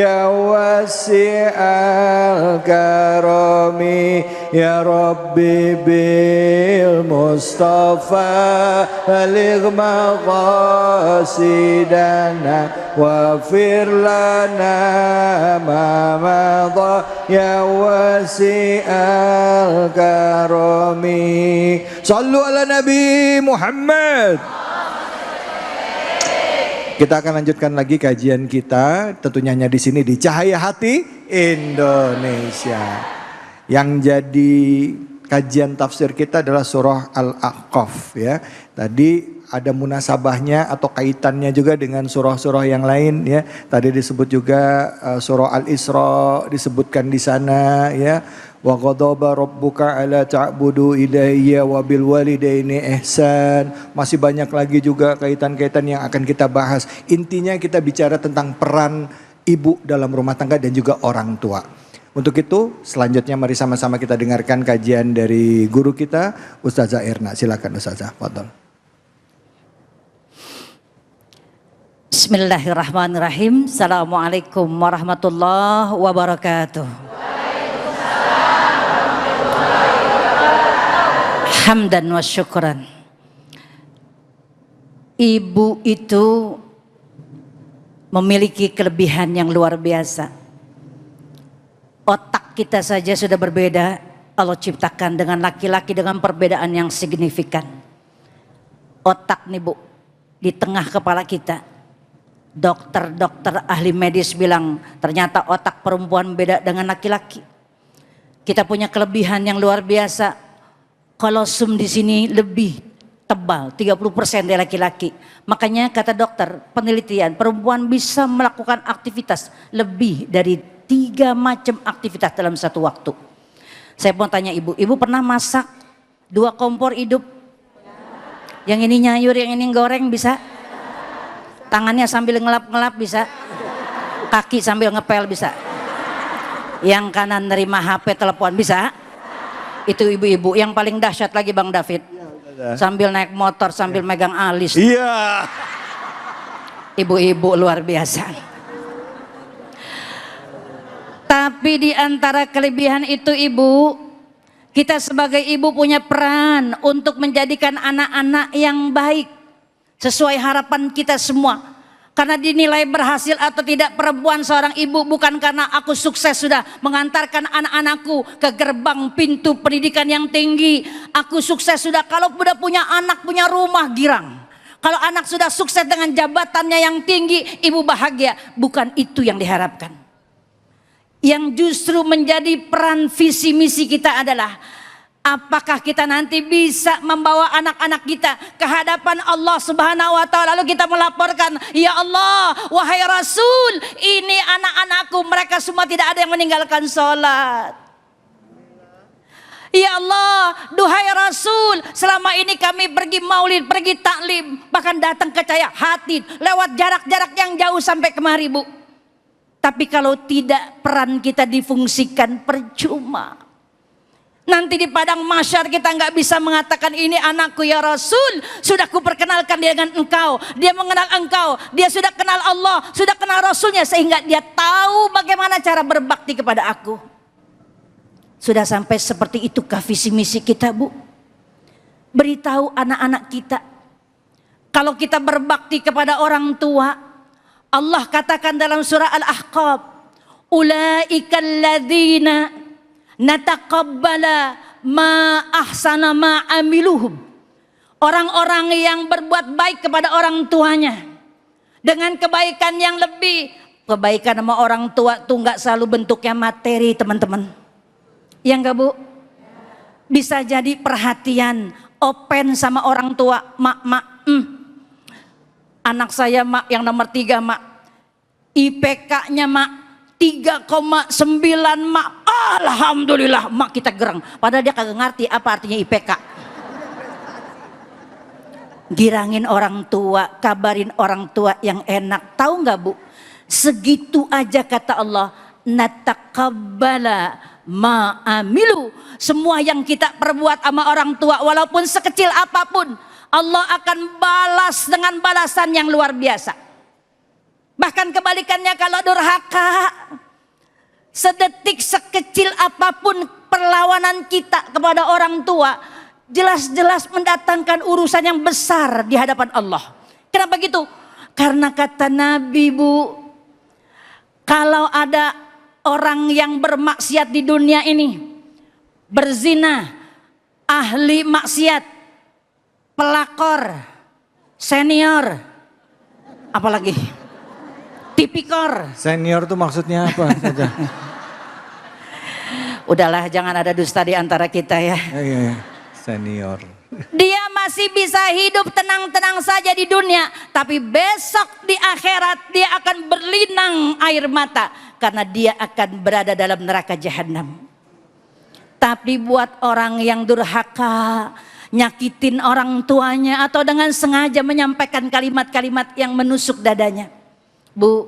ya wasi'al karami ya Rabbi bil Mustafa baligh maqasidana wafir lana ma madha ya wasi'al karami. Sallu ala Nabi Muhammad. Kita akan lanjutkan lagi kajian kita, tentunya hanya di sini di Cahaya Hati Indonesia. Yang jadi kajian tafsir kita adalah surah Al-Ahqaf ya. Tadi ada munasabahnya atau kaitannya juga dengan surah-surah yang lain ya. Tadi disebut juga surah Al-Isra disebutkan di sana ya. Wa ghadaba rabbuka alla ta'budu ilayya wa bil walidaini ihsan. Masih banyak lagi juga kaitan-kaitan yang akan kita bahas. Intinya kita bicara tentang peran ibu dalam rumah tangga dan juga orang tua. Untuk itu selanjutnya mari sama-sama kita dengarkan kajian dari guru kita Ustazah Erna. Silakan Ustazah, fadhol. Bismillahirrahmanirrahim. Assalamualaikum warahmatullahi wabarakatuh. Hamdan wa syukran. Ibu itu memiliki kelebihan yang luar biasa. Otak kita saja sudah berbeda. Allah ciptakan dengan laki-laki dengan perbedaan yang signifikan. Otak nih Bu, di tengah kepala kita. Dokter-dokter ahli medis bilang ternyata otak perempuan beda dengan laki-laki. Kita punya kelebihan yang luar biasa. Kolosum di sini lebih tebal, 30% dari laki-laki. Makanya kata dokter, penelitian perempuan bisa melakukan aktivitas lebih dari 3 macam aktivitas dalam satu waktu. Saya mau tanya ibu pernah masak 2 kompor hidup? Yang ini nyayur, yang ini goreng bisa? Tangannya sambil ngelap-ngelap bisa? Kaki sambil ngepel bisa? Yang kanan nerima HP telepon bisa? Itu ibu-ibu. Yang paling dahsyat lagi Bang David, sambil naik motor sambil megang alis. Iya. Ibu-ibu luar biasa. Tapi di antara kelebihan itu ibu, kita sebagai ibu punya peran untuk menjadikan anak-anak yang baik sesuai harapan kita semua. Karena dinilai berhasil atau tidak perempuan seorang ibu bukan karena aku sukses sudah mengantarkan anak-anakku ke gerbang pintu pendidikan yang tinggi. Aku sukses sudah kalau sudah punya anak, punya rumah girang. Kalau anak sudah sukses dengan jabatannya yang tinggi, ibu bahagia. Bukan itu yang diharapkan. Yang justru menjadi peran visi misi kita adalah apakah kita nanti bisa membawa anak-anak kita ke hadapan Allah Subhanahu wa taala, lalu kita melaporkan, ya Allah, wahai Rasul, ini anak-anakku, mereka semua tidak ada yang meninggalkan sholat. Ya Allah, duhai Rasul, selama ini kami pergi maulid, pergi taklim, bahkan datang ke Cahaya Hati lewat jarak-jarak yang jauh sampai kemari Bu. Tapi kalau tidak peran kita difungsikan, percuma. Nanti di padang mahsyar kita nggak bisa mengatakan ini anakku ya Rasul, sudah kuperkenalkan dia dengan engkau, dia mengenal engkau, dia sudah kenal Allah, sudah kenal Rasulnya sehingga dia tahu bagaimana cara berbakti kepada aku. Sudah sampai seperti itukah visi misi kita Bu? Beritahu anak-anak kita, kalau kita berbakti kepada orang tua, Allah katakan dalam surah Al-Ahqaf, ulaikal ladzina nataqabbala ma ahsana ma amiluhum. Orang-orang yang berbuat baik kepada orang tuanya dengan kebaikan yang lebih. Kebaikan sama orang tua tuh nggak selalu bentuknya materi teman-teman. Ya enggak Bu? Bisa jadi perhatian, open sama orang tua. Anak saya mak yang nomor 3 mak, IPK-nya mak 3,9 mak. Alhamdulillah mak kita gerang. Padahal dia kagak ngerti apa artinya IPK. Girangin orang tua, kabarin orang tua yang enak. Tahu nggak Bu? Segitu aja kata Allah, nataqabbala ma'amilu. Semua yang kita perbuat sama orang tua walaupun sekecil apapun, Allah akan balas dengan balasan yang luar biasa. Bahkan kebalikannya kalau durhaka, sedetik sekecil apapun perlawanan kita kepada orang tua, jelas-jelas mendatangkan urusan yang besar di hadapan Allah. Kenapa gitu? Karena kata Nabi, Bu, kalau ada orang yang bermaksiat di dunia ini, berzina, ahli maksiat, pelakor, senior, apalagi tipikor. Senior tuh maksudnya apa saja? Udahlah, jangan ada dusta di antara kita ya. Iya, senior. Dia masih bisa hidup tenang-tenang saja di dunia, tapi besok di akhirat dia akan berlinang air mata karena dia akan berada dalam neraka jahanam. Tapi buat orang yang durhaka, nyakitin orang tuanya atau dengan sengaja menyampaikan kalimat-kalimat yang menusuk dadanya, Bu,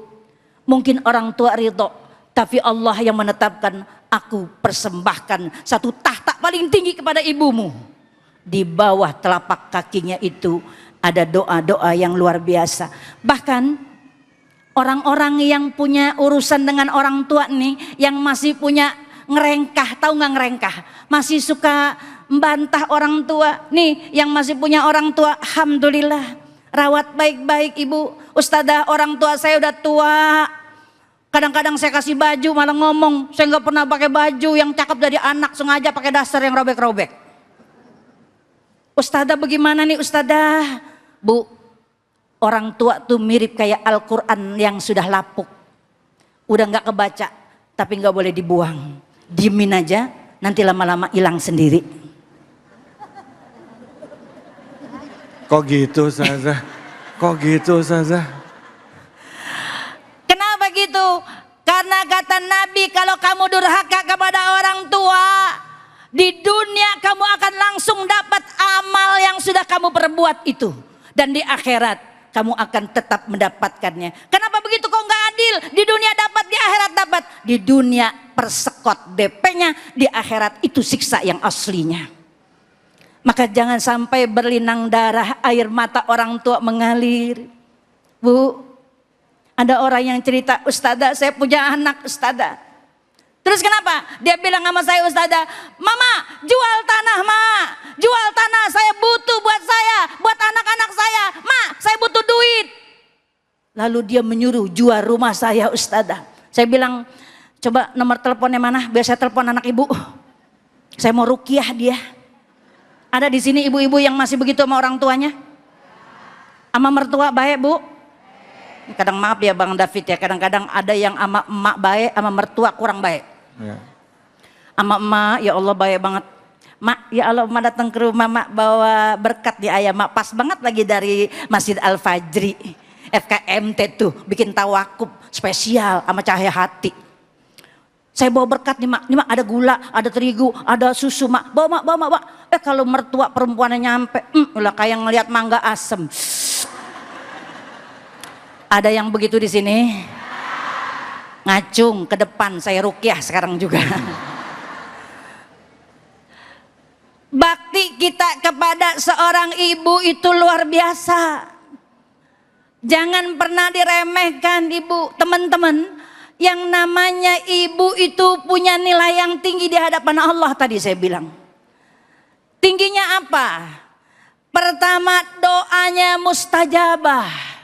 mungkin orang tua ridho, tapi Allah yang menetapkan, aku persembahkan satu tahta paling tinggi kepada ibumu. Di bawah telapak kakinya itu ada doa-doa yang luar biasa. Bahkan orang-orang yang punya urusan dengan orang tua nih, yang masih punya ngerengkah, tahu nggak ngerengkah? Masih suka membantah orang tua. Nih yang masih punya orang tua, alhamdulillah, rawat baik-baik ibu. Ustadzah, orang tua saya udah tua. Kadang-kadang saya kasih baju malah ngomong, saya nggak pernah pakai baju yang cakep dari anak, sengaja pakai dasar yang robek-robek. Ustadzah bagaimana nih Ustadzah? Bu, orang tua tuh mirip kayak Al-Quran yang sudah lapuk. Udah gak kebaca, tapi gak boleh dibuang. Diemin aja, nanti lama-lama hilang sendiri. Kok gitu Ustazah? Kok gitu Ustazah? Kenapa gitu? Karena kata Nabi, kalau kamu durhaka kepada orang tua, di dunia kamu akan langsung dapat amal yang sudah kamu perbuat itu. Dan di akhirat kamu akan tetap mendapatkannya. Kenapa begitu? Kok nggak adil? Di dunia dapat, di akhirat dapat. Di dunia persekot DP-nya, di akhirat itu siksa yang aslinya. Maka jangan sampai berlinang darah, air mata orang tua mengalir. Bu, ada orang yang cerita, Ustadzah saya punya anak Ustadzah. Terus kenapa? Dia bilang sama saya, Ustadzah, Mama jual tanah Ma, jual tanah, saya butuh buat saya, buat anak-anak saya, Ma saya butuh duit. Lalu dia menyuruh jual rumah saya Ustadzah. Saya bilang, coba nomor teleponnya mana, biar saya telepon anak ibu. Saya mau rukiah dia. Ada di sini ibu-ibu yang masih begitu sama orang tuanya? Sama mertua baik Bu? Kadang maaf ya Bang David ya, kadang-kadang ada yang sama emak baik, sama mertua kurang baik. Ya. Ama emak, ya Allah baik banget. Mak, ya Allah emak datang ke rumah mak bawa berkat di ayam mak, pas banget lagi dari Masjid Al-Fajri, FKMT tuh bikin tawakub spesial sama Cahaya Hati. Saya bawa berkat nih mak ada gula, ada terigu, ada susu mak, bawa mak. Kalau mertua perempuannya nyampe, ulah kayak ngelihat mangga asem. Ada yang begitu di sini? Ngacung ke depan, saya rukyah sekarang juga. Bakti kita kepada seorang ibu itu luar biasa. Jangan pernah diremehkan ibu. Teman-teman, yang namanya ibu itu punya nilai yang tinggi di hadapan Allah tadi saya bilang. Tingginya apa? Pertama, doanya mustajabah.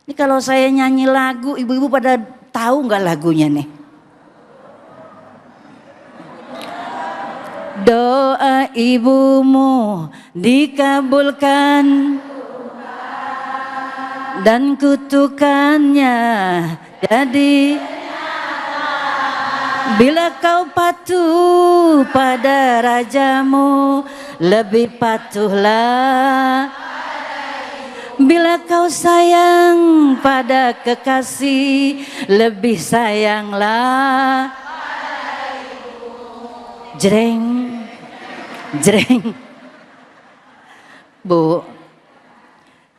Ini kalau saya nyanyi lagu, ibu-ibu pada tahu nggak lagunya nih? Doa ibumu dikabulkan dan kutukannya jadi bila kau patuh pada rajamu, lebih patuhlah. Bila kau sayang pada kekasih, lebih sayanglah. Jreng, jreng. Bu,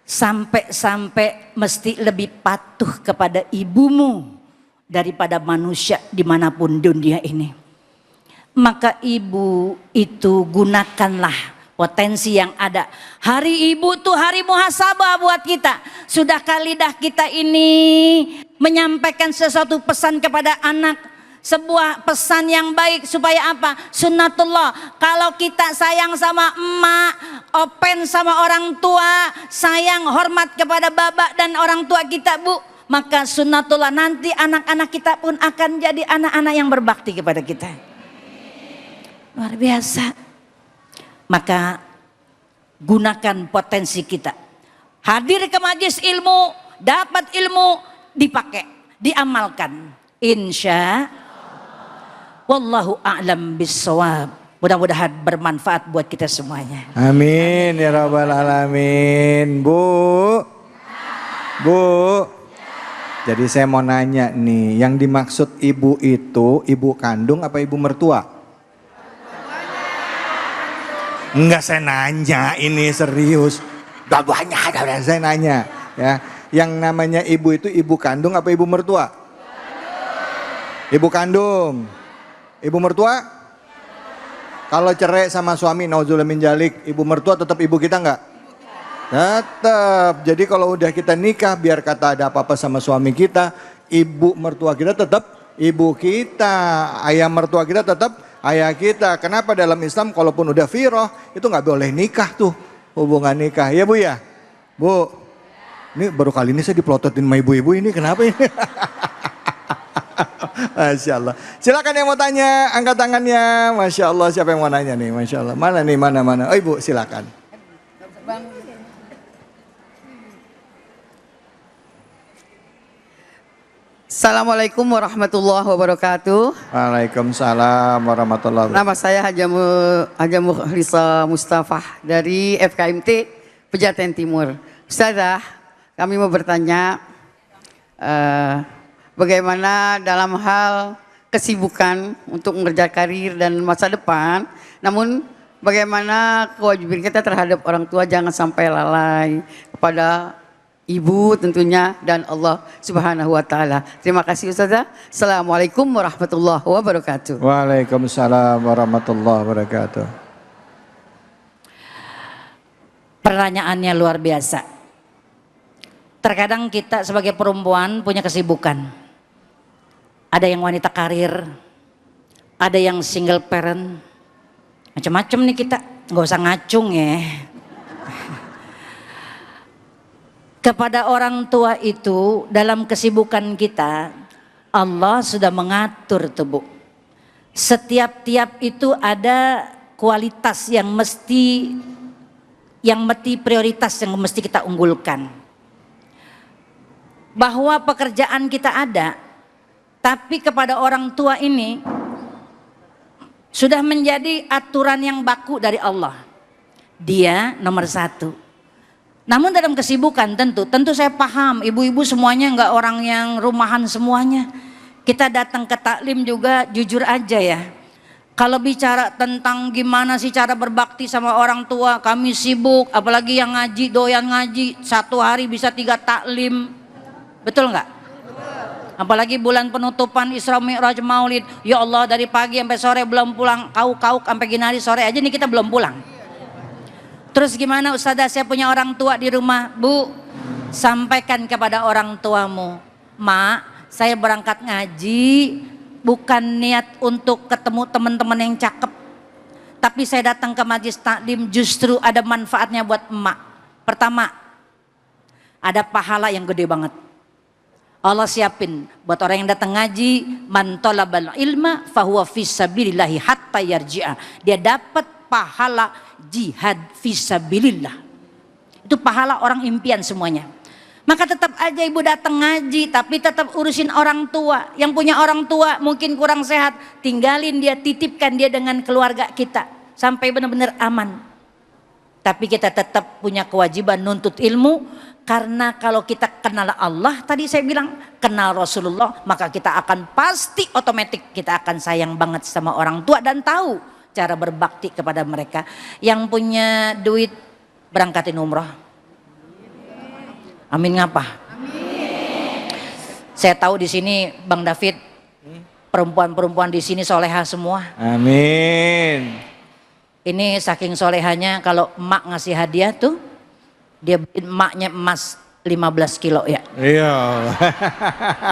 sampai-sampai mesti lebih patuh kepada ibumu daripada manusia dimanapun dunia ini. Maka ibu itu gunakanlah potensi yang ada. Hari Ibu tuh hari muhasabah buat kita. Sudahkah lidah kita ini menyampaikan sesuatu pesan kepada anak? Sebuah pesan yang baik supaya apa? Sunnatullah. Kalau kita sayang sama emak, open sama orang tua, sayang hormat kepada bapak dan orang tua kita, Bu, maka sunnatullah nanti anak-anak kita pun akan jadi anak-anak yang berbakti kepada kita. Luar biasa. Maka gunakan potensi kita. Hadir ke majelis ilmu, dapat ilmu, dipakai, diamalkan. Insya wallahu a'lam bissawab. Mudah-mudahan bermanfaat buat kita semuanya. Amin ya rabbal alamin. Bu. Jadi saya mau nanya nih, yang dimaksud ibu itu ibu kandung apa ibu mertua? Enggak, saya nanya, ini serius. Dua-duanya ada, saya nanya ya. Yang namanya ibu itu ibu kandung apa ibu mertua? Ibu kandung. Ibu mertua? Kalau cerai sama suami, nauzubillah min dzalik, ibu mertua tetap ibu kita enggak? Tetap. Jadi kalau udah kita nikah, biar kata ada apa-apa sama suami kita, ibu mertua kita tetap ibu kita. Ayah mertua kita tetap ayah kita. Kenapa dalam Islam kalaupun udah firoh, itu nggak boleh nikah tuh, hubungan nikah. Ya Bu ya? Bu, ini baru kali ini saya dipelototin sama ibu-ibu ini, kenapa ini? Masya Allah. Silakan yang mau tanya, angkat tangannya. Masya Allah, siapa yang mau nanya nih? Masya Allah. Mana nih, mana? Oh Ibu, silakan. Assalamualaikum warahmatullahi wabarakatuh. Waalaikumsalam warahmatullahi wabarakatuh. Nama saya Haja Mukhlisa Mustafa dari FKMT Pejaten Timur. Ustazah, kami mau bertanya bagaimana dalam hal kesibukan untuk mengejar karir dan masa depan, namun bagaimana kewajiban kita terhadap orang tua jangan sampai lalai kepada ibu tentunya dan Allah Subhanahu wa taala. Terima kasih Ustazah. Assalamualaikum warahmatullahi wabarakatuh. Waalaikumsalam warahmatullahi wabarakatuh. Pertanyaannya luar biasa. Terkadang kita sebagai perempuan punya kesibukan. Ada yang wanita karir, ada yang single parent, macam-macam nih kita, nggak usah ngacung ya. Kepada orang tua itu dalam kesibukan kita, Allah sudah mengatur tuh Bu. Setiap-tiap itu ada kualitas yang mesti prioritas yang mesti kita unggulkan. Bahwa pekerjaan kita ada, tapi kepada orang tua ini sudah menjadi aturan yang baku dari Allah. Dia nomor satu. Namun dalam kesibukan tentu saya paham ibu-ibu semuanya nggak orang yang rumahan semuanya. Kita datang ke taklim juga jujur aja ya. Kalau bicara tentang gimana sih cara berbakti sama orang tua, kami sibuk, apalagi yang ngaji, doyan ngaji, satu hari bisa 3 taklim. Betul nggak? Apalagi bulan penutupan Isra Mi'raj Maulid, ya Allah dari pagi sampai sore belum pulang, kauk sampai gini hari sore aja nih kita belum pulang. Terus gimana Ustazah, saya punya orang tua di rumah. Bu, sampaikan kepada orang tuamu, Mak, saya berangkat ngaji bukan niat untuk ketemu teman-teman yang cakep, tapi saya datang ke majelis taklim justru ada manfaatnya buat emak. Pertama, ada pahala yang gede banget. Allah siapin buat orang yang datang ngaji, man talabal ilma fahuwa fisabilillahi hatta yarji'a. Dia dapat pahala jihad fisabilillah. Itu pahala orang impian semuanya. Maka tetap aja ibu datang ngaji, tapi tetap urusin orang tua. Yang punya orang tua mungkin kurang sehat, tinggalin dia, titipkan dia dengan keluarga kita sampai benar-benar aman. Tapi kita tetap punya kewajiban nuntut ilmu. Karena kalau kita kenal Allah, tadi saya bilang kenal Rasulullah, maka kita akan pasti otomatis kita akan sayang banget sama orang tua dan tahu cara berbakti kepada mereka. Yang punya duit berangkatin umroh. Amin ngapa? Amin. Saya tahu di sini Bang David, perempuan-perempuan di sini soleha semua. Amin. Ini saking solehannya kalau emak ngasih hadiah tuh, dia bikin emaknya emas 15 kilo ya. Iya.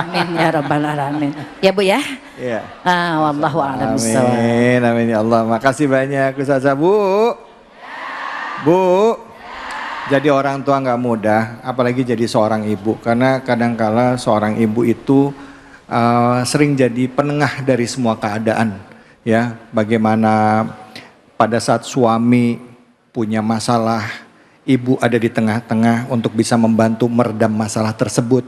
Amin ya rabbal alamin. Ya Bu ya. Iya. Wallahu a'lam bishawab. Amin, amin ya Allah. Makasih banyak Ustazah. Bu, jadi orang tua nggak mudah, apalagi jadi seorang ibu. Karena kadangkala seorang ibu itu sering jadi penengah dari semua keadaan. Ya, bagaimana pada saat suami punya masalah, ibu ada di tengah-tengah untuk bisa membantu meredam masalah tersebut.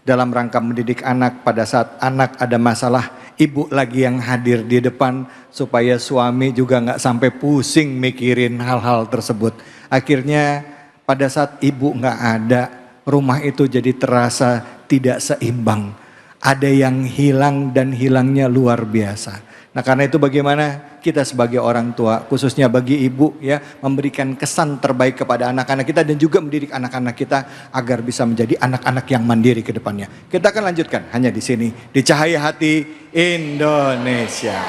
Dalam rangka mendidik anak, pada saat anak ada masalah, ibu lagi yang hadir di depan supaya suami juga nggak sampai pusing mikirin hal-hal tersebut. Akhirnya pada saat ibu nggak ada, rumah itu jadi terasa tidak seimbang. Ada yang hilang dan hilangnya luar biasa. Nah karena itu bagaimana kita sebagai orang tua, khususnya bagi ibu ya, memberikan kesan terbaik kepada anak-anak kita dan juga mendidik anak-anak kita agar bisa menjadi anak-anak yang mandiri ke depannya. Kita akan lanjutkan hanya di sini, di Cahaya Hati Indonesia.